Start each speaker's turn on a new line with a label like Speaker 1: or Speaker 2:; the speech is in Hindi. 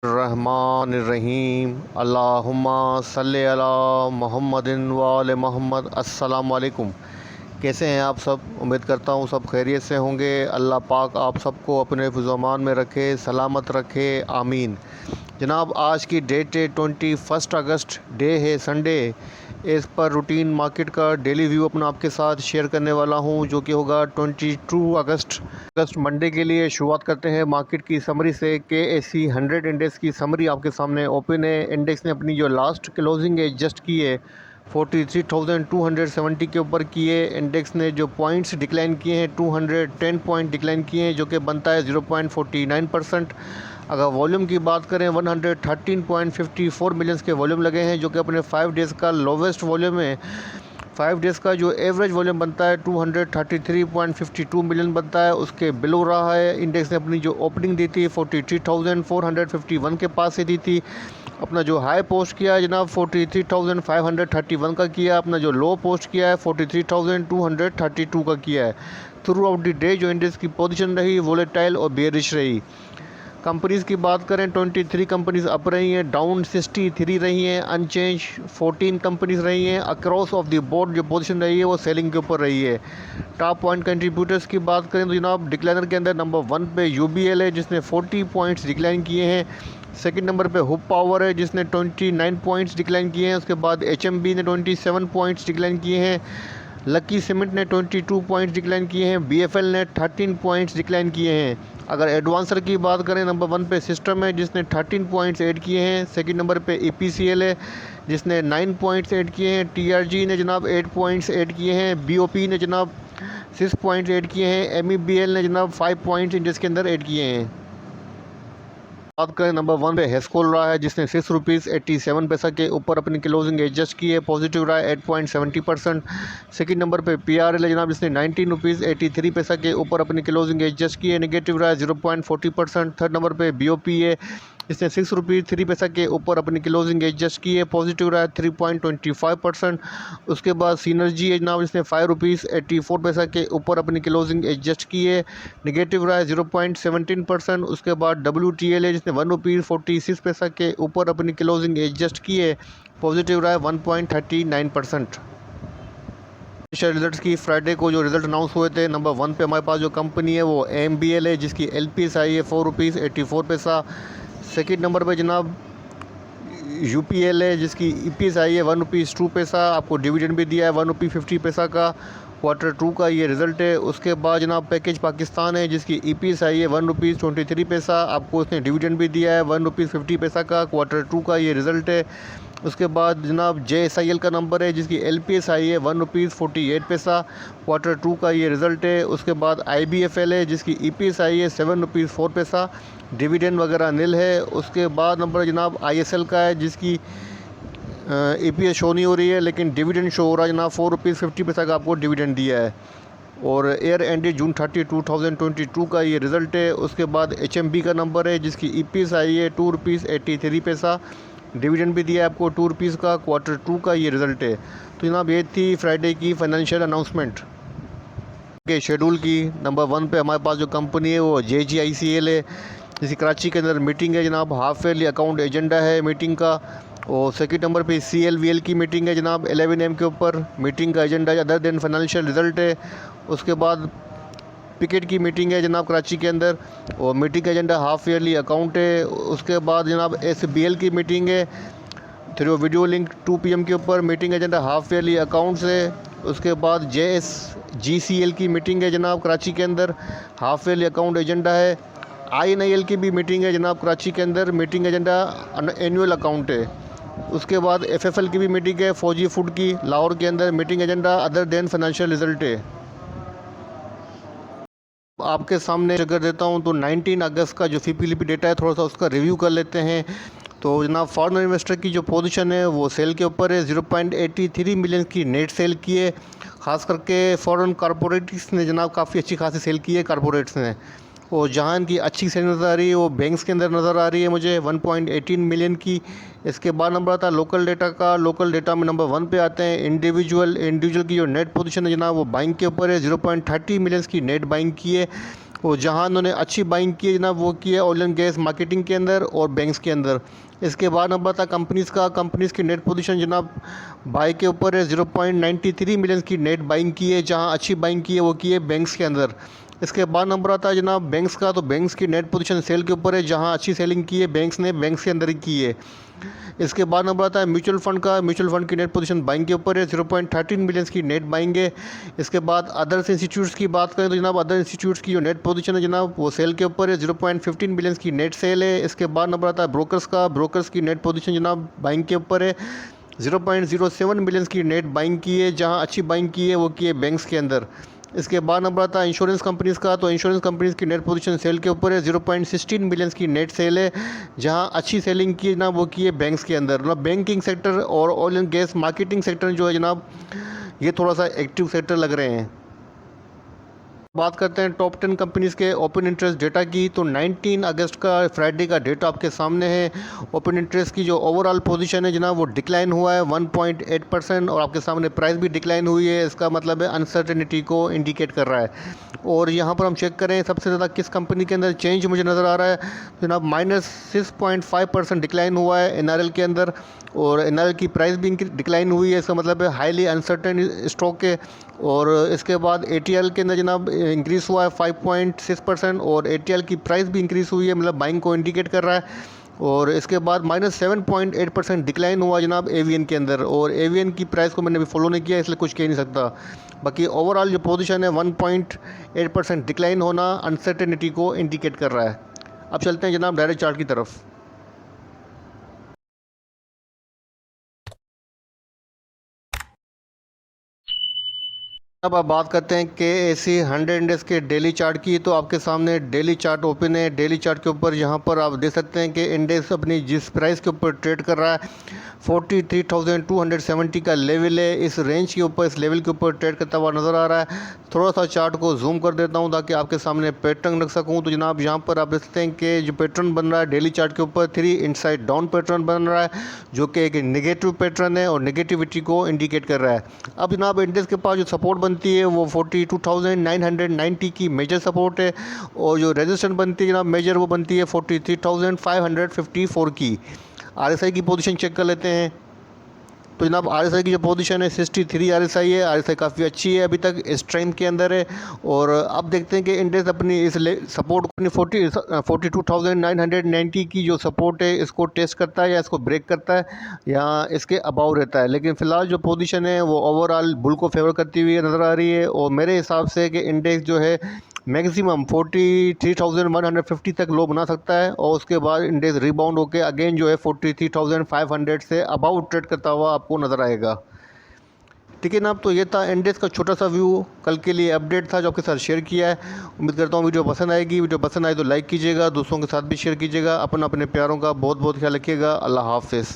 Speaker 1: रहमानिर्रहीम अल्लाहुम्मा सल्ले अला मुहम्मदिन व आले मोहम्मद। अस्सलाम वालेकुम। कैसे हैं आप सब? उम्मीद करता हूँ सब खैरियत से होंगे। अल्लाह पाक आप सबको अपने हिफ़्ज़-ओ-अमान में रखे, सलामत रखे, आमीन। जनाब, आज की डेट है 21 अगस्त, डे है संडे। इस पर रूटीन मार्केट का डेली व्यू अपना आपके साथ शेयर करने वाला हूं, जो कि होगा 22 अगस्त मंडे के लिए। शुरुआत करते हैं मार्केट की समरी से। KSE 100 इंडेक्स की समरी आपके सामने ओपन है। इंडेक्स ने अपनी जो लास्ट क्लोजिंग है जस्ट की है 43,270 के ऊपर किए। इंडेक्स ने जो पॉइंट्स डिक्लाइन किए हैं 210 पॉइंट डिक्लाइन किए हैं, जो कि बनता है 0.49%। अगर वॉल्यूम की बात करें 113.54 मिलियंस के वॉल्यूम लगे हैं, जो कि अपने 5 डेज़ का लोवेस्ट वॉल्यूम है। 5 डेज़ का जो एवरेज वॉल्यूम बनता है 233.52 मिलियन बनता है, उसके बिलो रहा है। इंडेक्स ने अपनी जो ओपनिंग दी थी 43,451 के पास से दी थी। अपना जो हाई पोस्ट किया है जनाब 43,531 का किया। अपना जो लो पोस्ट किया है 43,232 का किया है। थ्रू आउट द डे जो इंडेक्स की पोजीशन रही वोलेटाइल और बेरिश रही। कंपनीज़ की बात करें 23 कंपनीज़ अप रही हैं, डाउन 63 रही हैं, अनचेंज 14 कंपनीज़ रही हैं। अक्रॉस ऑफ द बोर्ड जो पोजीशन रही है वो सेलिंग के ऊपर रही है। टॉप पॉइंट कंट्रीब्यूटर्स की बात करें तो जनाब डिक्लाइनर के अंदर नंबर 1 पे UBL है, जिसने 40 पॉइंट्स डिक्लाइन किए हैं। सेकंड नंबर पे हुप पावर है, जिसने 29 पॉइंट्स डिक्लाइन किए हैं। उसके बाद HMB ने 27 पॉइंट्स डिक्लाइन किए हैं। लकी सीमेंट ने 22 पॉइंट्स डिक्लाइन किए हैं। BFL ने 13 पॉइंट्स डिक्लाइन किए हैं। अगर एडवांसर की बात करें नंबर 1 पे सिस्टम है, जिसने 13 पॉइंट्स ऐड किए हैं। सेकंड नंबर पे EPCL है, जिसने 9 पॉइंट्स ऐड किए हैं। TRG ने जनाब 8 पॉइंट्स ऐड किए हैं। BOP ने जनाब 6 पॉइंट्स ऐड किए हैं। MEBL ने जनाब 5 पॉइंट्स इंडेक्स के अंदर ऐड किए हैं। बात करें नंबर 1 पे हेस्कोल रहा है, जिसने ₹6.87 के ऊपर अपनी क्लोजिंग एडजस्ट की है। पॉजिटिव रहा है 8.70%। सेकंड नंबर पे PRL है जनाब, जिसने ₹19.83 के ऊपर अपनी क्लोजिंग एडजस्ट की है। नेगेटिव रहा है 0.40%। थर्ड नंबर पे BOP है, इसने ₹6.03 के ऊपर अपनी क्लोजिंग एडजस्ट की है। पॉजिटिव रहा है 3.25%। उसके बाद सिनर्जी है जनाब, इसने ₹5.84 के ऊपर अपनी क्लोजिंग एडजस्ट की है। नेगेटिव रहा है 0.17%। उसके बाद WTL है, जिसने ₹1.46 के ऊपर अपनी क्लोजिंग एडजस्ट की है। पॉजिटिव रहा है 1.39%। रिजल्ट्स की फ्राइडे को जो रिजल्ट अनाउंस हुए थे, नंबर 1 पे हमारे पास जो कंपनी है वो AMBL है, जिसकी LPS आई है ₹4.84। सेकंड नंबर पे जनाब UPL है, जिसकी EPS आई है ₹1.02। आपको डिविडेंड भी दिया है ₹1.50 का। Q2 का ये रिज़ल्ट है। उसके बाद जनाब पैकेज पाकिस्तान है, जिसकी EPS आई है ₹1.23। आपको उसने डिविडेंड भी दिया है ₹1.50 का। Q2 का ये रिज़ल्ट है। उसके बाद जनाब JSIL का नंबर है, जिसकी LPS आई है ₹1.48। Q2 का ये रिज़ल्ट है। उसके बाद IBFL है, जिसकी EPS आई है ₹7.04। डिविडेंड वगैरह नील है। उसके बाद नंबर जनाब ISL का है, जिसकी EPS शो नहीं हो रही है, लेकिन डिविडेंड शो हो रहा है जनाब ₹4.50 का आपको डिविडेंड दिया है। और एयर एंड जून 30, 2022 का ये रिज़ल्ट है। उसके बाद HMB का नंबर है, जिसकी EPS आई है ₹2.83। डिविडेंड भी दिया है आपको ₹2 का। Q2 का ये रिज़ल्ट है। तो जनाब ये थी फ्राइडे की फाइनेंशियल अनाउंसमेंट के शेड्यूल की। नंबर 1 पे हमारे पास जो कंपनी है वो JGICL है, जिसकी कराची के अंदर मीटिंग है जनाब। हाफ ईयरली अकाउंट एजेंडा है मीटिंग का। और सेकंड नंबर पे CLVL की मीटिंग है जनाब 11 AM के ऊपर। मीटिंग का agenda other than financial result है। उसके बाद पिकेट की मीटिंग है जनाब कराची के अंदर, और मीटिंग का एजेंडा हाफ ईयरली अकाउंट है। उसके बाद जनाब SBL की मीटिंग है थ्रू वीडियो लिंक 2 PM के ऊपर। Meeting agenda half yearly accounts है। उसके बाद JSGCL की मीटिंग है जनाब कराची के अंदर, हाफ ईयरली अकाउंट एजेंडा है। INIL की भी मीटिंग है जनाब कराची के अंदर, मीटिंग एजेंडा एनुअल अकाउंट है। उसके बाद FFL की भी मीटिंग है फौजी फूड की लाहौर के अंदर, meeting agenda other than financial result है। आपके सामने अगर देता हूं तो 19 अगस्त का जो FIPLP डेटा है, थोड़ा सा उसका रिव्यू कर लेते हैं। तो जनाब फॉरेन इन्वेस्टर की जो पोजीशन है वो सेल के ऊपर है। 0.83 मिलियन की नेट सेल की है। ख़ास करके फॉरेन कॉरपोरेट्स ने जनाब काफ़ी अच्छी खासी सेल की है कॉरपोरेट्स ने। और जहाँ इनकी अच्छी सेल नज़र आ रही है वो बैंक्स के अंदर नज़र आ रही है मुझे 1.18 मिलियन की। इसके बाद नंबर आता है लोकल डेटा का। लोकल डेटा में नंबर 1 पे आते हैं इंडिविजुअल की जो नेट पोजीशन है जनाब वो बाइंग के ऊपर है। 0.30 मिलियंस की नेट बाइंग की है। और जहाँ उन्होंने अच्छी बाइंग की है जनाब वो की है ऑयल एंड गैस मार्केटिंग के अंदर और बैंक्स के अंदर। इसके बाद नंबर था कंपनीज़ की नेट पोजीशन जनाब बाई के ऊपर है 0.93 मिलियन की नेट बाइंग की है, जहाँ अच्छी बाइंग की है वो की है बैंक्स के अंदर। इसके बाद नंबर आता है जनाब बैंक्स का, तो बैंक्स की नेट पोजीशन सेल के ऊपर है, जहाँ अच्छी सेलिंग की है बैंक्स ने बैंक्स के अंदर ही की है। इसके बाद नंबर आता है म्यूचुअल फंड की नेट पोजीशन बाइंग के ऊपर है, 0.13 मिलियंस की नेट बाइंग है। इसके बाद अदर्स इंस्टीट्यूट्स की बात करें तो जनाब अदर इंस्टीट्यूट्स की जो नेट पोजीशन है जनाब वो सेल के ऊपर है, 0.15 मिलियंस की नेट सेल है। इसके बाद नंबर आता है ब्रोकर्स की नेट पोजीशन जनाब बाइंग के ऊपर है, 0.07 मिलियंस की नेट बाइंग की है, जहाँ अच्छी बाइंग की है वो की है बैंक्स के अंदर। इसके बाद नंबर आता है इंश्योरेंस कंपनीज़ का, तो इंश्योरेंस कंपनीज़ की नेट पोजीशन सेल के ऊपर है, 0.16 मिलियंस की नेट सेल है, जहां अच्छी सेलिंग की जनाब वो की है बैंक्स के अंदर। मतलब बैंकिंग सेक्टर और oil and gas marketing sector जो है जनाब ये थोड़ा सा एक्टिव सेक्टर लग रहे हैं। बात करते हैं टॉप 10 कंपनीज़ के ओपन इंटरेस्ट डेटा की, तो 19 अगस्त का फ्राइडे का डेटा आपके सामने है। ओपन इंटरेस्ट की जो ओवरऑल पोजीशन है जनाब वो डिक्लाइन हुआ है 1.8% और आपके सामने प्राइस भी डिक्लाइन हुई है। इसका मतलब है अनसर्टेनिटी को इंडिकेट कर रहा है। और यहाँ पर हम चेक करें सबसे ज़्यादा किस कंपनी के अंदर चेंज मुझे नज़र आ रहा है जनाब, -6.5% डिक्लाइन हुआ है NRL के अंदर, और NRL की प्राइस भी डिक्लाइन हुई है। इसका मतलब है हाईली अनसर्टेन स्टॉक है। और इसके बाद ATL के अंदर जनाब इंक्रीज़ हुआ है 5.6% और ATL की प्राइस भी इंक्रीज़ हुई है, मतलब बाइंग को इंडिकेट कर रहा है। और इसके बाद -7.8% डिक्लाइन हुआ जनाब एवियन के अंदर, और एवियन की प्राइस को मैंने अभी फॉलो नहीं किया इसलिए कुछ कह नहीं सकता। बाकी ओवरऑल जो पोजीशन है 1.8% डिक्लाइन होना अनसर्टेनिटी को इंडिकेट कर रहा है। अब चलते हैं जनाब डायरेक्ट चार्ट की तरफ। अब आप बात करते हैं KAC 100 इंडेक्स के डेली चार्ट की, तो आपके सामने डेली चार्ट ओपन है। डेली चार्ट के ऊपर यहाँ पर आप देख सकते हैं कि इंडेक्स अपनी जिस प्राइस के ऊपर ट्रेड कर रहा है 43,270 का लेवल है। इस रेंज के ऊपर, इस लेवल के ऊपर ट्रेड करता हुआ नज़र आ रहा है। थोड़ा सा चार्ट को जूम कर देता हूँ ताकि आपके सामने पैटर्न रख सकूँ। तो जनाब यहाँ पर आप देख सकते हैं कि जो पैटर्न बन रहा है डेली चार्ट के ऊपर 3 इनसाइड डाउन पैटर्न बन रहा है, जो कि एक नेगेटिव पैटर्न है और नेगेटिविटी को इंडिकेट कर रहा है। अब जनाब इंडेक्स के पास जो सपोर्ट बनती है वो 42,990 की मेजर सपोर्ट है, और जो रेजिस्टेंस बनती है जनाब मेजर वो बनती है 43,554 की। RSI की पोजीशन चेक कर लेते हैं। तो जनाब RSI की जो पोजीशन है 63 RSI है। RSI काफ़ी अच्छी है, अभी तक स्ट्रेंथ के अंदर है। और अब देखते हैं कि इंडेक्स अपनी इस सपोर्ट अपनी 42,990 की जो सपोर्ट है इसको टेस्ट करता है या इसको ब्रेक करता है या इसके अबाव रहता है। लेकिन फ़िलहाल जो पोजीशन है वो ओवरऑल बुल को फेवर करती हुई नज़र आ रही है, और मेरे हिसाब से कि इंडेक्स जो है मैक्सिमम 43,150 तक लो बना सकता है, और उसके बाद इंडेक्स रिबाउंड होकर अगेन जो है 43,500 से अबाउ ट्रेड करता हुआ आपको नज़र आएगा। ठीक है ना। तो ये था इंडेक्स का छोटा सा व्यू, कल के लिए अपडेट था जो आपके साथ शेयर किया है। उम्मीद करता हूँ वीडियो पसंद आएगी। वीडियो पसंद आए तो लाइक कीजिएगा, दोस्तों के साथ भी शेयर कीजिएगा। अपने प्यारों का बहुत बहुत ख्याल रखिएगा। अल्लाह हाफ़िज़।